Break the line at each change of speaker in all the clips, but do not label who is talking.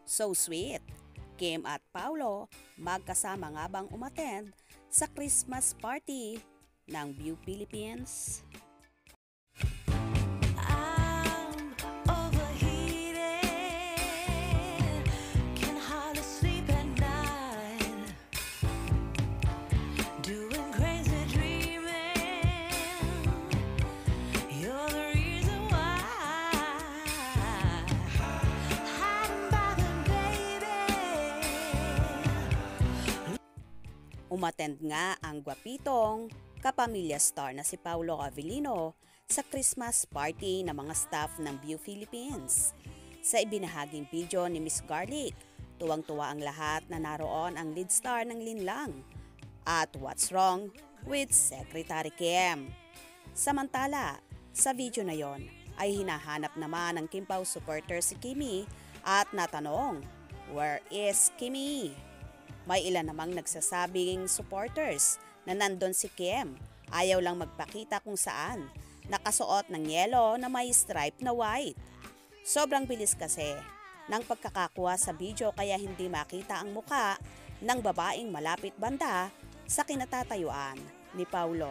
So sweet! Kim at Paulo magkasama nga bang umattend sa Christmas party ng View Philippines? Umattend nga ang gwapitong kapamilya star na si Paulo Avellino sa Christmas party ng mga staff ng View Philippines. Sa ibinahaging video ni Miss Garlic, tuwang-tuwa ang lahat na naroon ang lead star ng Linlang. At what's wrong with Secretary Kim? Samantala, sa video na yon ay hinahanap naman ng Kim Pao supporter si Kimi at natanong, "Where is Kimi?" May ilan namang nagsasabing supporters na nandun si Kim, ayaw lang magpakita kung saan, nakasuot ng yelo na may stripe na white. Sobrang bilis kasi ng pagkakakuha sa video kaya hindi makita ang muka ng babaeng malapit banda sa kinatatayuan ni Paulo.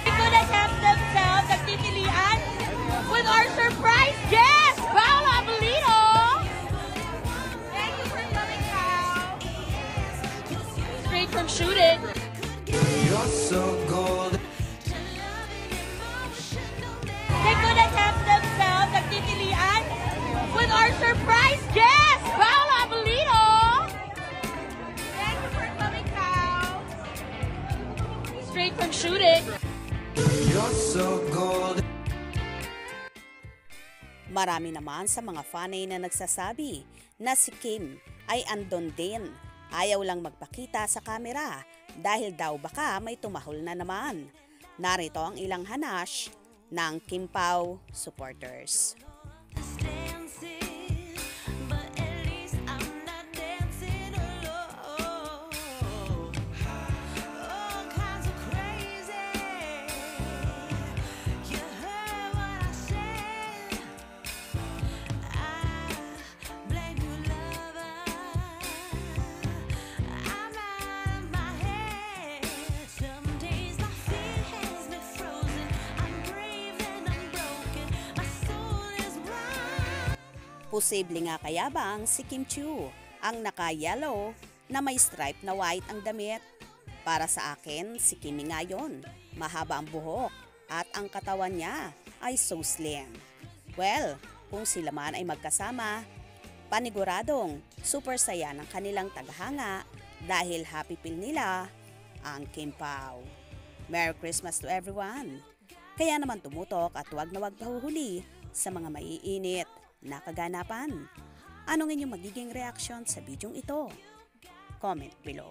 They could have themselves nagtitilian with our surprise guest, Paulo Avellino! Straight from shooting.
You're so golden.
They could have kept themselves nagtitilian with our surprise guest, Paulo Avellino. Thank you for coming, Pao. Straight from shooting.
You're so golden.
Marami naman sa mga fanay na nagsasabi na si Kim ay andon din. Ayaw lang magpakita sa kamera dahil daw baka may tumahol na naman. Narito ang ilang hanash ng Kim Pao supporters. Posible nga kaya bang si Kim Chiu ang naka-yellow na may stripe na white ang damit? Para sa akin, si Kimi nga yun. Mahaba ang buhok at ang katawan niya ay so slim. Well, kung sila man ay magkasama, paniguradong super saya ng kanilang taghanga dahil happy pill nila ang Kim Pao. Merry Christmas to everyone! Kaya naman tumutok at huwag na huwag pahuhuli sa mga maiinit na kaganapan. Anong inyong magiging reaksyon sa bidyong ito? Comment below.